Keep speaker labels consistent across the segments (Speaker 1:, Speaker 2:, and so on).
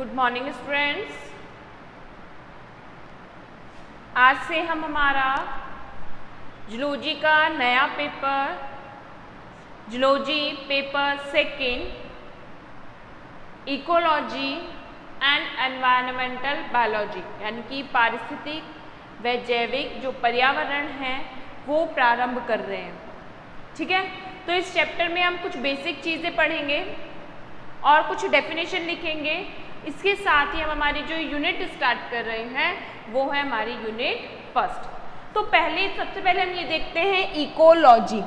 Speaker 1: Good morning students. आज से हम हमारा जूलॉजी का नया paper zoology paper second ecology and environmental biology यानी कि पारिस्थितिक व जैविक जो पर्यावरण है वो प्रारंभ कर रहे हैं। ठीक है, तो इस चैप्टर में हम कुछ बेसिक चीज़ें पढ़ेंगे और कुछ डेफिनेशन लिखेंगे। इसके साथ ही हम हमारी जो यूनिट स्टार्ट कर रहे हैं वो है हमारी यूनिट फर्स्ट। तो सबसे पहले हम ये देखते हैं इकोलॉजी।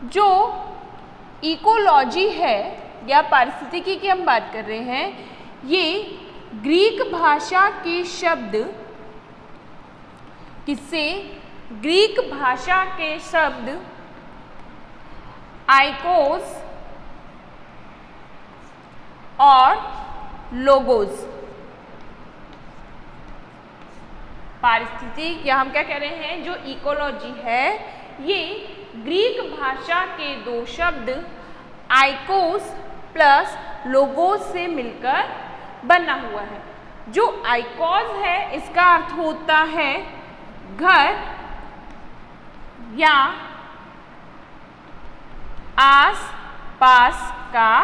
Speaker 1: जो इकोलॉजी है या पारिस्थितिकी की हम बात कर रहे हैं, ये ग्रीक भाषा के शब्द ग्रीक भाषा के शब्द आइकोस और लोगोस पारिस्थितिक या हम क्या कह रहे हैं, जो इकोलॉजी है ये ग्रीक भाषा के दो शब्द आइकोस प्लस लोगोस से मिलकर बना हुआ है। जो आइकोस है इसका अर्थ होता है घर या आस पास का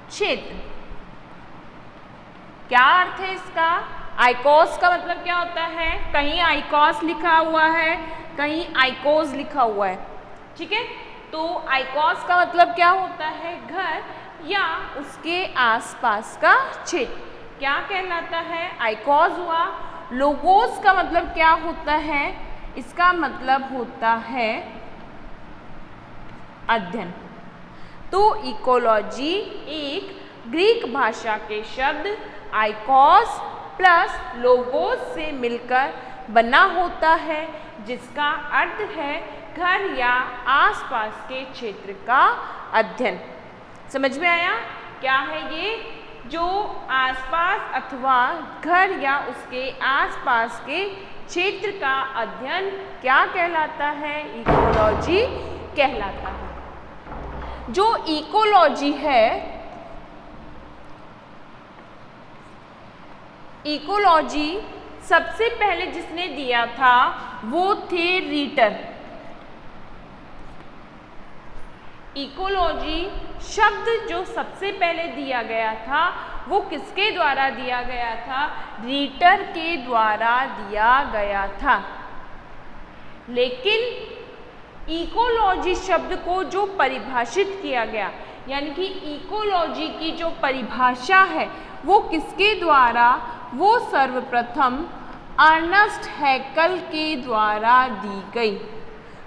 Speaker 1: क्षेत्र। क्या अर्थ है इसका? आइकोस का मतलब क्या होता है? कहीं आइकोस लिखा हुआ है, कहीं आइकोस लिखा हुआ है। ठीक है, तो आइकोस का मतलब क्या होता है? घर या उसके आसपास का क्षेत्र। क्या कहलाता है? आइकोस हुआ। लोगोस का मतलब क्या होता है? इसका मतलब होता है अध्ययन। तो इकोलॉजी एक ग्रीक भाषा के शब्द आइकोस प्लस लोगोस से मिलकर बना होता है, जिसका अर्थ है घर या आसपास के क्षेत्र का अध्ययन। समझ में आया? क्या है ये? जो आसपास अथवा घर या उसके आसपास के क्षेत्र का अध्ययन क्या कहलाता है? इकोलॉजी कहलाता है। जो इकोलॉजी है, इकोलॉजी सबसे पहले जिसने दिया था वो थे रीटर। इकोलॉजी शब्द जो सबसे पहले दिया गया था वो किसके द्वारा दिया गया था? रीटर के द्वारा दिया गया था। लेकिन इकोलॉजी शब्द को जो परिभाषित किया गया, यानी कि इकोलॉजी की जो परिभाषा है वो किसके द्वारा? वो सर्वप्रथम अर्नस्ट हैकल के द्वारा दी गई।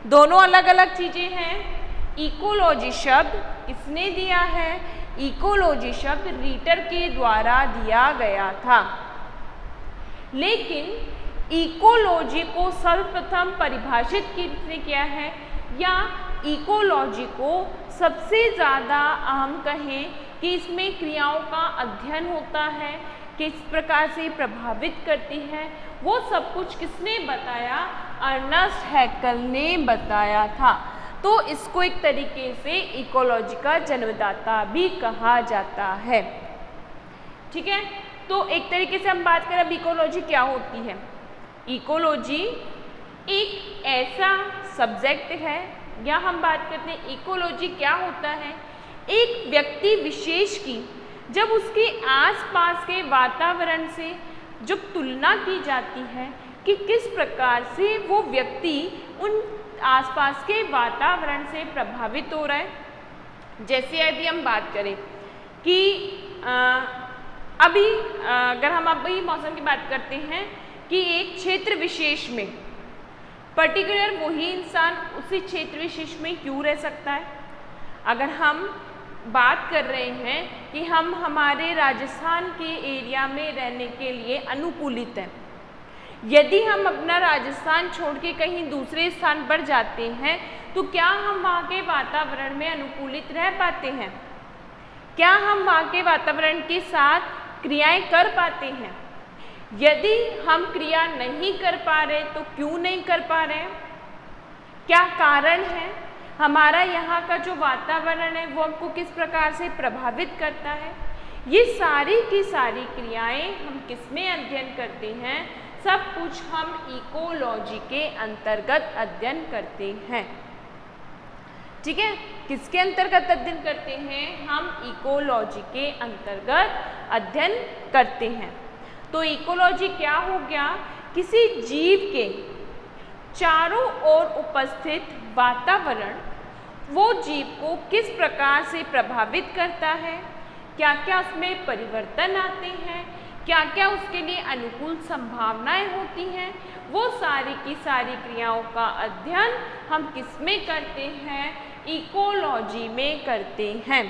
Speaker 1: दोनों अलग अलग चीजें हैं। इकोलॉजी शब्द इसने दिया है, इकोलॉजी शब्द रीटर के द्वारा दिया गया था। लेकिन इकोलॉजी को सर्वप्रथम परिभाषित किसने किया है, या इकोलॉजी को सबसे ज़्यादा हम कहें कि इसमें क्रियाओं का अध्ययन होता है, किस प्रकार से प्रभावित करती है, वो सब कुछ किसने बताया? अर्नस्ट हैकल ने बताया था। तो इसको एक तरीके से इकोलॉजी का जन्मदाता भी कहा जाता है। ठीक है, तो एक तरीके से हम बात करें अब इकोलॉजी क्या होती है। इकोलॉजी एक ऐसा सब्जेक्ट है, या हम बात करते हैं इकोलॉजी क्या होता है, एक व्यक्ति विशेष की जब उसके आसपास के वातावरण से जब तुलना की जाती है कि किस प्रकार से वो व्यक्ति उन आसपास के वातावरण से प्रभावित हो रहा है। जैसे यदि हम बात करें कि अगर हम अभी मौसम की बात करते हैं कि एक क्षेत्र विशेष में पर्टिकुलर वही इंसान उसी क्षेत्र विशेष में क्यों रह सकता है। अगर हम बात कर रहे हैं कि हम हमारे राजस्थान के एरिया में रहने के लिए अनुकूलित हैं, यदि हम अपना राजस्थान छोड़ के कहीं दूसरे स्थान पर जाते हैं तो क्या हम वहाँ के वातावरण में अनुकूलित रह पाते हैं? क्या हम वहाँ के वातावरण के साथ क्रियाएं कर पाते हैं? यदि हम क्रिया नहीं कर पा रहे तो क्यों नहीं कर पा रहे? क्या कारण है? हमारा यहाँ का जो वातावरण है वो हमको किस प्रकार से प्रभावित करता है? ये सारी की सारी क्रियाएं हम किस में अध्ययन करते हैं? सब कुछ हम इकोलॉजी के अंतर्गत अध्ययन करते हैं। ठीक है, किसके अंतर्गत अध्ययन करते हैं? हम इकोलॉजी के अंतर्गत अध्ययन करते हैं। तो इकोलॉजी क्या हो गया? किसी जीव के चारों ओर उपस्थित वातावरण वो जीव को किस प्रकार से प्रभावित करता है, क्या क्या उसमें परिवर्तन आते हैं, क्या क्या उसके लिए अनुकूल संभावनाएं होती हैं, वो सारी की सारी क्रियाओं का अध्ययन हम किस में करते हैं? इकोलॉजी में करते हैं।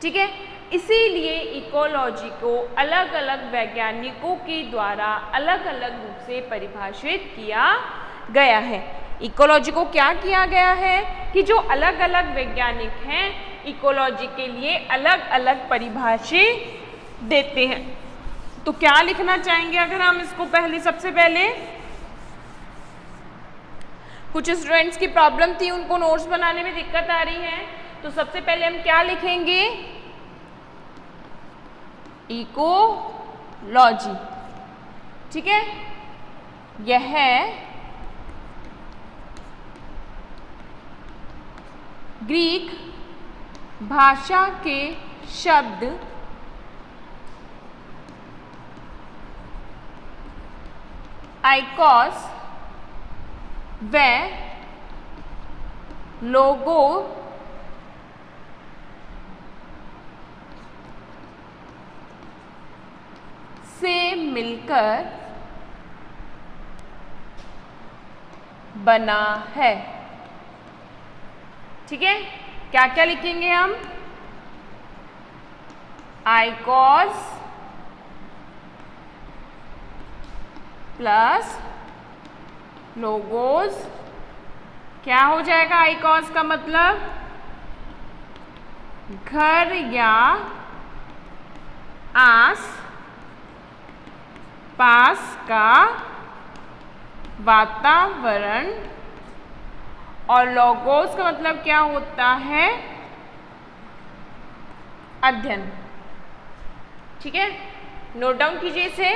Speaker 1: ठीक है, इसीलिए इकोलॉजी को अलग अलग वैज्ञानिकों के द्वारा अलग अलग रूप से परिभाषित किया गया है। इकोलॉजी को क्या किया गया है कि जो अलग अलग वैज्ञानिक हैं इकोलॉजी के लिए अलग अलग परिभाषा देते हैं। तो क्या लिखना चाहेंगे अगर हम इसको सबसे पहले कुछ स्टूडेंट्स की प्रॉब्लम थी, उनको नोट्स बनाने में दिक्कत आ रही है, तो सबसे पहले हम क्या लिखेंगे? इकोलॉजी। ठीक है, यह ग्रीक भाषा के शब्द आइकोस व लोगो से मिलकर बना है। ठीक है, क्या क्या लिखेंगे हम? आइकोस प्लस लोगोस। क्या हो जाएगा? आइकोस का मतलब घर या आस पास का वातावरण, और लोगोस का मतलब क्या होता है? अध्ययन। ठीक है, नोट डाउन कीजिए इसे।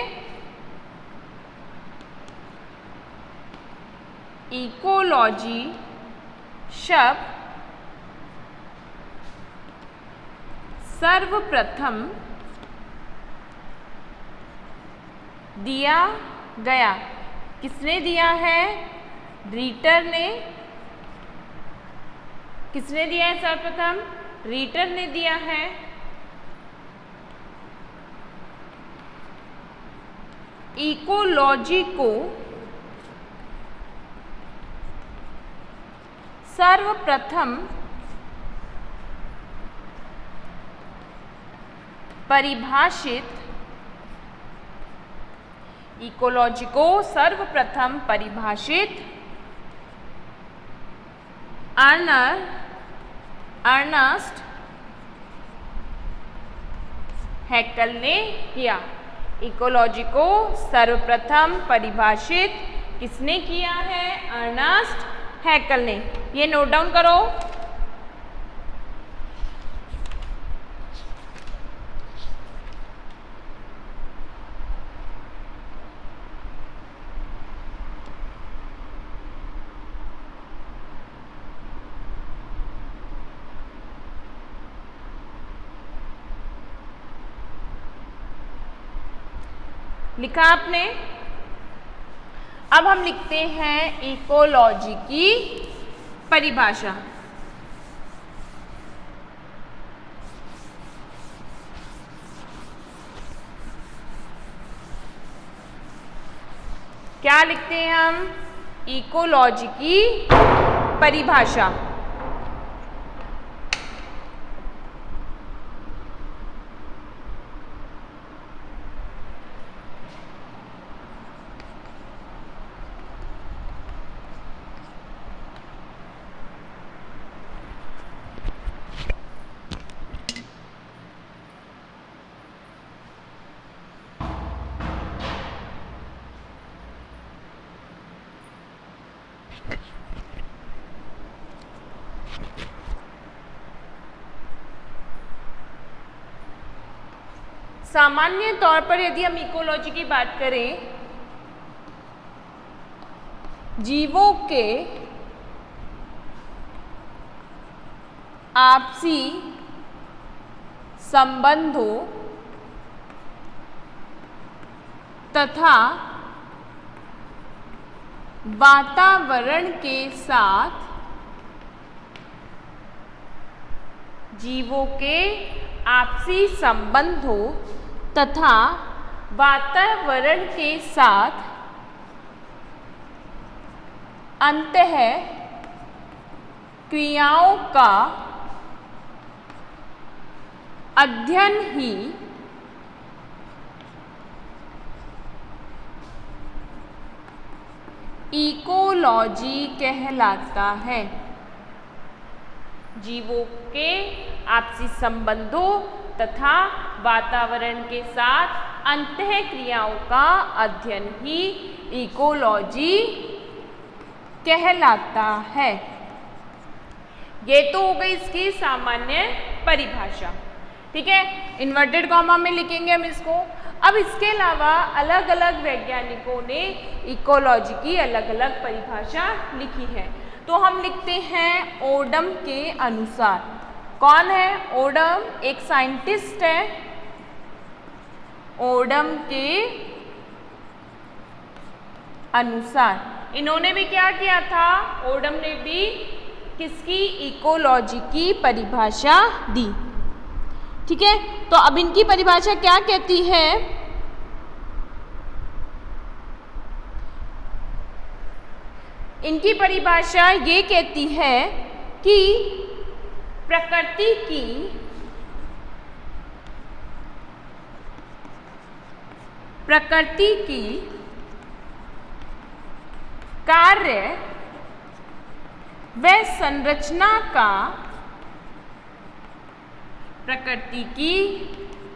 Speaker 1: इकोलॉजी शब्द सर्वप्रथम दिया गया। किसने दिया है? रीटर ने। किसने दिया है सर्वप्रथम? रीटर ने दिया है। इकोलॉजी को सर्वप्रथम परिभाषित अर्नस्ट हैकेल ने किया। इकोलॉजी को सर्वप्रथम परिभाषित किसने किया है? अर्नस्ट हैकेल ने। ये नोट डाउन करो। लिखा आपने? अब हम लिखते हैं इकोलॉजी की परिभाषा। क्या लिखते हैं हम? इकोलॉजी की परिभाषा। सामान्य तौर पर यदि हम इकोलॉजी की बात करें, जीवों के आपसी संबंधों तथा वातावरण के साथ जीवों के आपसी संबंधों तथा वातावरण के साथ अंतः क्रियाओं का अध्ययन ही इकोलॉजी कहलाता है। जीवों के आपसी संबंधों तथा वातावरण के साथ अंतः क्रियाओं का अध्ययन ही इकोलॉजी कहलाता है। ये तो हो गई इसकी सामान्य परिभाषा, ठीक है। इन्वर्टेड कॉमा में लिखेंगे हम इसको। अब इसके अलावा अलग अलग वैज्ञानिकों ने इकोलॉजी की अलग अलग परिभाषा लिखी है। तो हम लिखते हैं ओडम के अनुसार। कौन है ओडम? एक साइंटिस्ट है। ओडम के अनुसार इन्होंने भी क्या किया था? ओडम ने भी किसकी? इकोलॉजी की परिभाषा दी, ठीक है। तो अब इनकी परिभाषा क्या कहती है? इनकी परिभाषा ये कहती है कि प्रकृति की कार्य व संरचना का प्रकृति की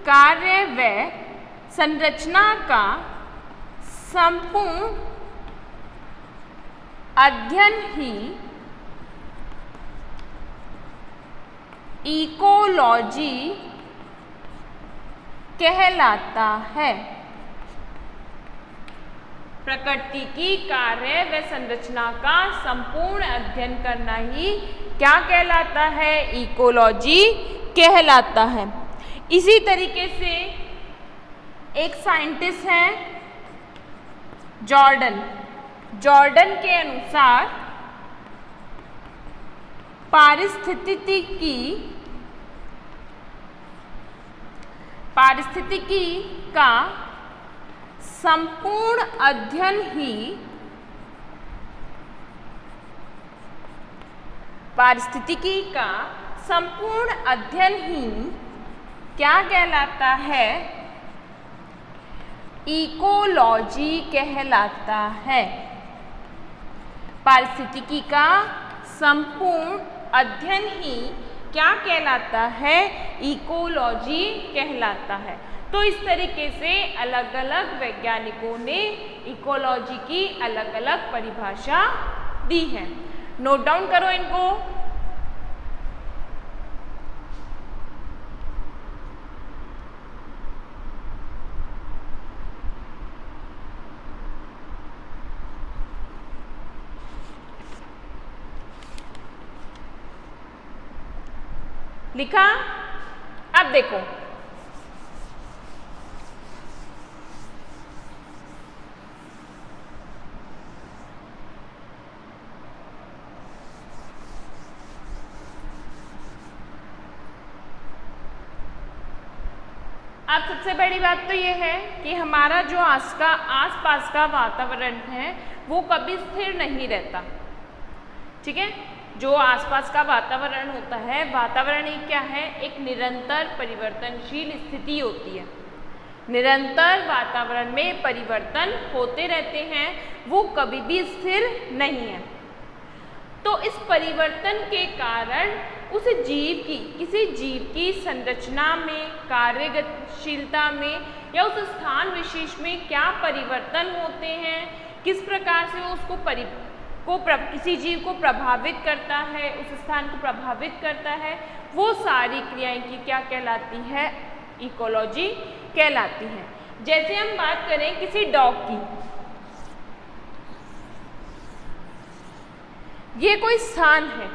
Speaker 1: कार्य व संरचना का संपूर्ण अध्ययन ही इकोलॉजी कहलाता है। प्रकृति की कार्य व संरचना का संपूर्ण अध्ययन करना ही क्या कहलाता है? इकोलॉजी कहलाता है। इसी तरीके से एक साइंटिस्ट है जॉर्डन। जॉर्डन के अनुसार पारिस्थितिकी का संपूर्ण अध्ययन ही पारिस्थितिकी का संपूर्ण अध्ययन ही क्या कहलाता है? इकोलॉजी कहलाता है। पारिस्थितिकी का संपूर्ण अध्ययन ही क्या कहलाता है? इकोलॉजी कहलाता है। तो इस तरीके से अलग अलग वैज्ञानिकों ने इकोलॉजी की अलग अलग परिभाषा दी है। नोट डाउन करो इनको। लिखा? अब देखो, अब सबसे बड़ी बात तो ये है कि हमारा जो आसपास का वातावरण है वो कभी स्थिर नहीं रहता, ठीक है। जो आसपास का वातावरण होता है, वातावरण ही क्या है? एक निरंतर परिवर्तनशील स्थिति होती है। निरंतर वातावरण में परिवर्तन होते रहते हैं, वो कभी भी स्थिर नहीं है। तो इस परिवर्तन के कारण किसी जीव की संरचना में, कार्यशीलता में या उस स्थान विशेष में क्या परिवर्तन होते हैं, किस प्रकार से वो उसको किसी जीव को प्रभावित करता है, उस स्थान को प्रभावित करता है, वो सारी क्रियाएं की क्या कहलाती है? इकोलॉजी कहलाती है। जैसे हम बात करें किसी डॉग की, ये कोई स्थान है,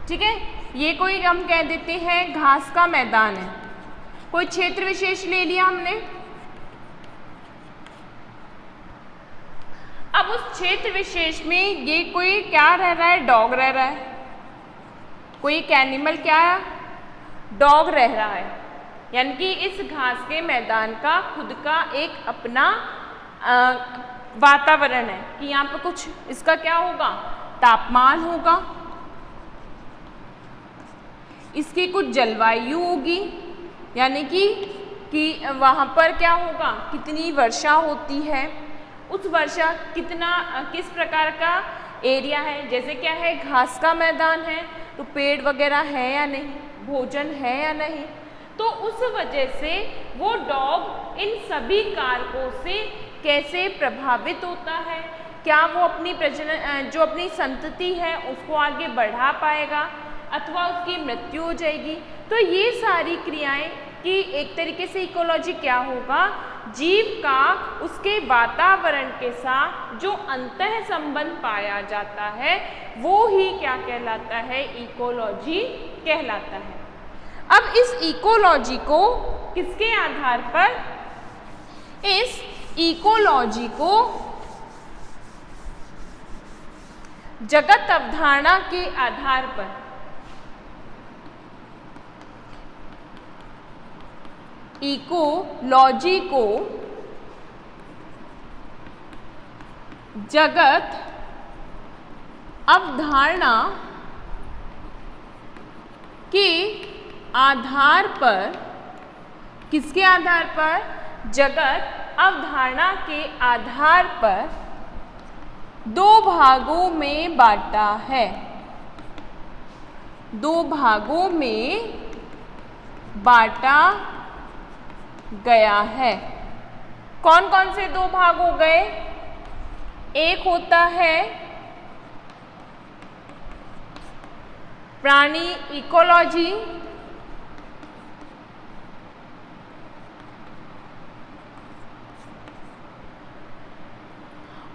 Speaker 1: ठीक है, ये कोई हम कह देते हैं घास का मैदान है, कोई क्षेत्र विशेष ले लिया हमने। अब उस क्षेत्र विशेष में ये कोई क्या रह रहा है, डॉग रह रहा है, कोई एक एनिमल क्या है, डॉग रह रहा है, यानी कि इस घास के मैदान का खुद का एक अपना वातावरण है कि यहाँ पर कुछ इसका क्या होगा, तापमान होगा, इसकी कुछ जलवायु होगी, यानी कि वहाँ पर क्या होगा, कितनी वर्षा होती है, उस वर्षा किस प्रकार का एरिया है, जैसे क्या है घास का मैदान है तो पेड़ वगैरह है या नहीं, भोजन है या नहीं, तो उस वजह से वो डॉग इन सभी कारकों से कैसे प्रभावित होता है, क्या वो अपनी प्रजनन जो अपनी संतति है उसको आगे बढ़ा पाएगा अथवा उसकी मृत्यु हो जाएगी। तो ये सारी क्रियाएं कि एक तरीके से इकोलॉजी क्या होगा, जीव का उसके वातावरण के साथ जो अंतः संबंध पाया जाता है वो ही क्या कहलाता है, इकोलॉजी कहलाता है। अब इस इकोलॉजी को किसके आधार पर, इस इकोलॉजी को जगत अवधारणा के आधार पर, इकोलॉजी को जगत अवधारणा के आधार पर, किसके आधार पर, जगत अवधारणा के आधार पर दो भागों में बांटा है, दो भागों में बांटा गया है। कौन कौन से दो भाग हो गए, एक होता है प्राणी इकोलॉजी,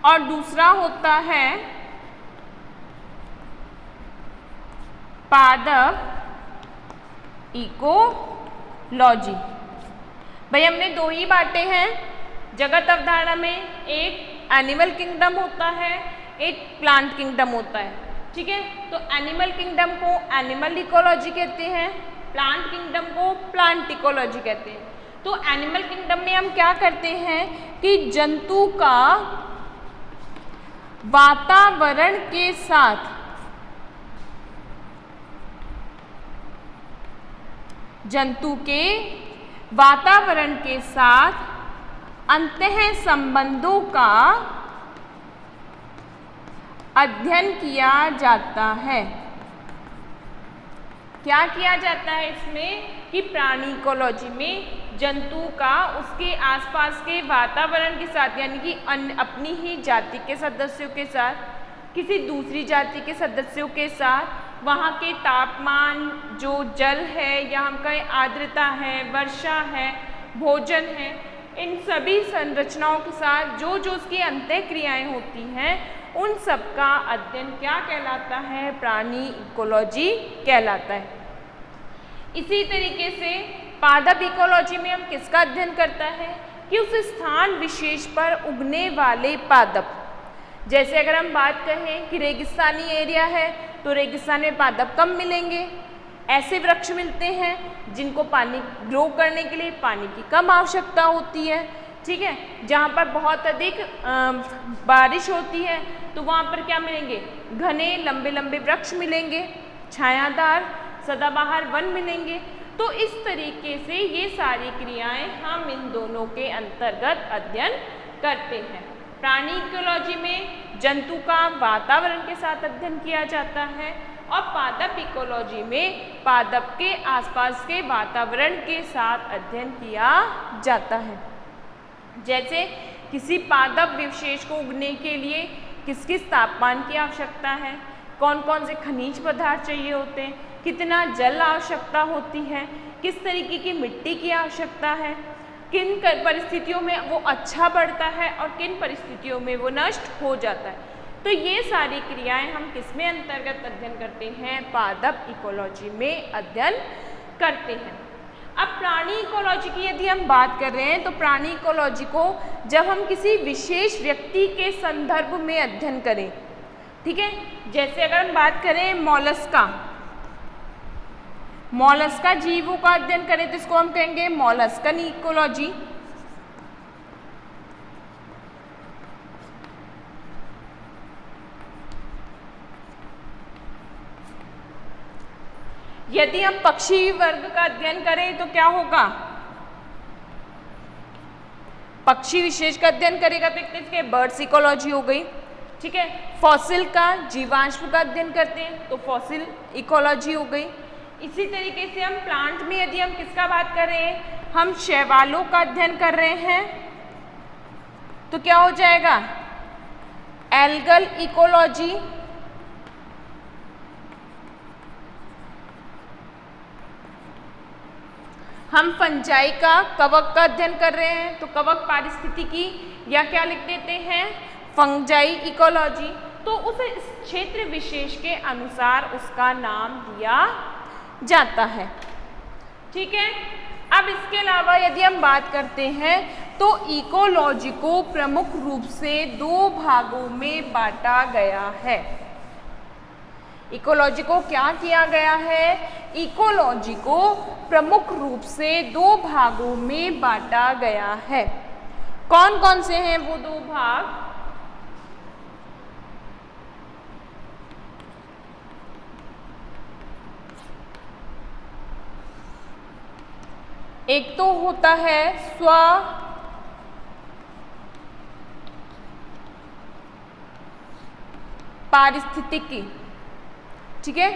Speaker 1: और दूसरा होता है पादप इकोलॉजी। भाई हमने दो ही बांटे हैं जगत अवधारणा में, एक एनिमल किंगडम होता है, एक प्लांट किंगडम होता है, ठीक है। तो एनिमल किंगडम को एनिमल इकोलॉजी कहते हैं, प्लांट किंगडम को प्लांट इकोलॉजी कहते हैं। तो एनिमल किंगडम में हम क्या करते हैं कि जंतु का वातावरण के साथ, जंतु के वातावरण के साथ अंतः संबंधों का अध्ययन किया जाता है। क्या किया जाता है इसमें कि प्राणी इकोलॉजी में जंतु का उसके आसपास के वातावरण के साथ, यानी कि अपनी ही जाति के सदस्यों के साथ, किसी दूसरी जाति के सदस्यों के साथ, वहाँ के तापमान, जो जल है या हम कहें आर्द्रता है, वर्षा है, भोजन है, इन सभी संरचनाओं के साथ जो जो उसकी अंतः क्रियाएँ होती हैं उन सब का अध्ययन क्या कहलाता है, प्राणी इकोलॉजी कहलाता है। इसी तरीके से पादप इकोलॉजी में हम किसका अध्ययन करता है कि उस स्थान विशेष पर उगने वाले पादप, जैसे अगर हम बात करें कि रेगिस्तानी एरिया है तो रेगिस्तान में पादप कम मिलेंगे, ऐसे वृक्ष मिलते हैं जिनको पानी ग्रो करने के लिए पानी की कम आवश्यकता होती है, ठीक है। जहाँ पर बहुत अधिक बारिश होती है तो वहाँ पर क्या मिलेंगे, घने लंबे लंबे वृक्ष मिलेंगे, छायादार सदाबहार वन मिलेंगे। तो इस तरीके से ये सारी क्रियाएं हम इन दोनों के अंतर्गत अध्ययन करते हैं। प्राणी इकोलॉजी में जंतु का वातावरण के साथ अध्ययन किया जाता है और पादप इकोलॉजी में पादप के आसपास के वातावरण के साथ अध्ययन किया जाता है। जैसे किसी पादप विशेष को उगने के लिए किस किस तापमान की आवश्यकता है, कौन कौन से खनिज पदार्थ चाहिए होते हैं, कितना जल आवश्यकता होती है, किस तरीके की मिट्टी की आवश्यकता है, किन परिस्थितियों में वो अच्छा बढ़ता है और किन परिस्थितियों में वो नष्ट हो जाता है। तो ये सारी क्रियाएं हम किस में अंतर्गत अध्ययन करते हैं? पादप इकोलॉजी में अध्ययन करते हैं। अब प्राणी इकोलॉजी की यदि हम बात कर रहे हैं तो प्राणी इकोलॉजी को जब हम किसी विशेष व्यक्ति के संदर्भ में अध्ययन करें, ठीक है, जैसे अगर हम बात करें मॉलस्का जीवों का अध्ययन करें तो इसको हम कहेंगे मॉलस्कन इकोलॉजी। यदि हम पक्षी वर्ग का अध्ययन करें तो क्या होगा? पक्षी विशेष का अध्ययन करेगा तो इसके बर्ड्स इकोलॉजी हो गई, ठीक है। फॉसिल का, जीवाश्म का अध्ययन करते हैं तो फॉसिल इकोलॉजी हो गई। इसी तरीके से हम प्लांट में यदि हम किसका बात कर रहे हैं, हम शैवालों का अध्ययन कर रहे हैं तो क्या हो जाएगा? Algal ecology. हम फंजाई का, कवक का अध्ययन कर रहे हैं तो कवक पारिस्थितिकी या क्या लिख देते हैं? Fungi ecology. तो उस क्षेत्र विशेष के अनुसार उसका नाम दिया जाता है, ठीक है। अब इसके अलावा यदि हम बात करते हैं तो इकोलॉजी को प्रमुख रूप से 2 भागों में बांटा गया है। इकोलॉजी को क्या किया गया है? इकोलॉजी को प्रमुख रूप से 2 भागों में बांटा गया है। कौन कौन से हैं वो 2 भाग? एक तो होता है स्व पारिस्थितिकी, ठीक है,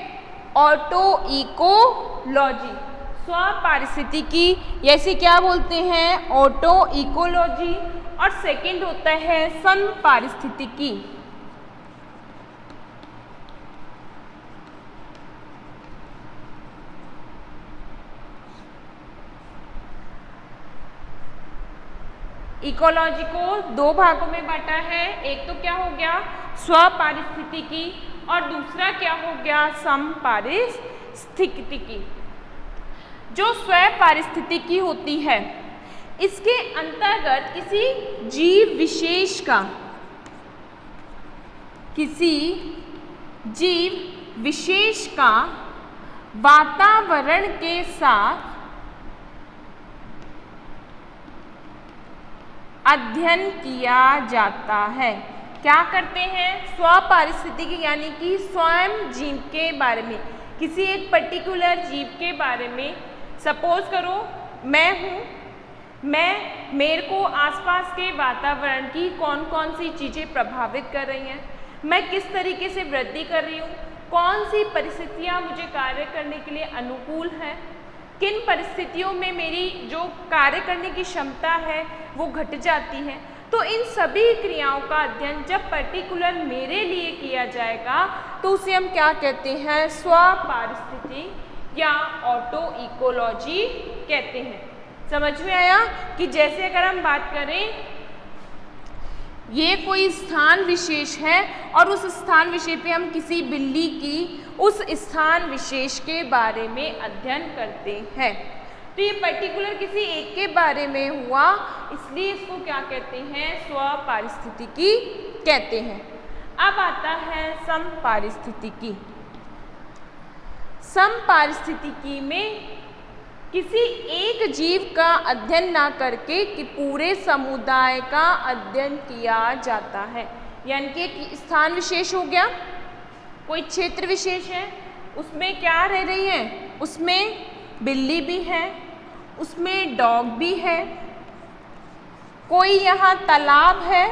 Speaker 1: ऑटो इकोलॉजी। स्व पारिस्थितिकी जैसे क्या बोलते हैं? Auto ecology. और सेकंड होता है सम पारिस्थितिकी। इकोलॉजी को 2 भागों में बांटा है। एक तो क्या हो गया? स्व पारिस्थितिकी और दूसरा क्या हो गया? सम पारिस्थितिकी। जो स्व पारिस्थितिकी होती है इसके अंतर्गत किसी जीव विशेष का वातावरण के साथ अध्ययन किया जाता है। क्या करते हैं? स्व पारिस्थितिकी यानी कि स्वयं जीव के बारे में, किसी एक पर्टिकुलर जीव के बारे में। सपोज करो मैं हूँ, मेरे को आसपास के वातावरण की कौन कौन सी चीज़ें प्रभावित कर रही हैं, मैं किस तरीके से वृद्धि कर रही हूँ, कौन सी परिस्थितियाँ मुझे कार्य करने के लिए अनुकूल हैं, किन परिस्थितियों में मेरी जो कार्य करने की क्षमता है वो घट जाती है। तो इन सभी क्रियाओं का अध्ययन जब पर्टिकुलर मेरे लिए किया जाएगा तो उसे हम क्या कहते हैं? स्व पारिस्थितिकी या ऑटो इकोलॉजी कहते हैं। समझ में आया कि जैसे अगर हम बात करें ये कोई स्थान विशेष है और उस स्थान विशेष पे हम किसी बिल्ली की उस स्थान विशेष के बारे में अध्ययन करते हैं, तो ये पर्टिकुलर किसी एक के बारे में हुआ, इसलिए इसको क्या कहते हैं? स्व पारिस्थितिकी कहते हैं। अब आता है सम पारिस्थितिकी। सम पारिस्थितिकी में किसी एक जीव का अध्ययन ना करके कि पूरे समुदाय का अध्ययन किया जाता है। यानी कि एक स्थान विशेष हो गया, कोई क्षेत्र विशेष है, उसमें क्या रह रही है? उसमें बिल्ली भी है, उसमें डॉग भी है, कोई यहाँ तालाब है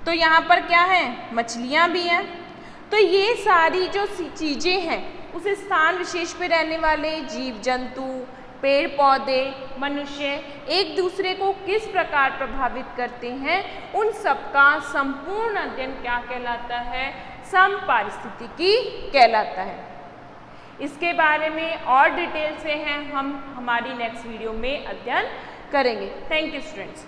Speaker 1: तो यहाँ पर क्या है? मछलियाँ भी हैं। तो ये सारी जो चीज़ें हैं उस स्थान विशेष पे रहने वाले जीव जंतु, पेड़ पौधे, मनुष्य एक दूसरे को किस प्रकार प्रभावित करते हैं, उन सब का संपूर्ण अध्ययन क्या कहलाता है? समपारिस्थितिकी कहलाता है। इसके बारे में और डिटेल से हैं हम हमारी नेक्स्ट वीडियो में अध्ययन करेंगे। Thank you students.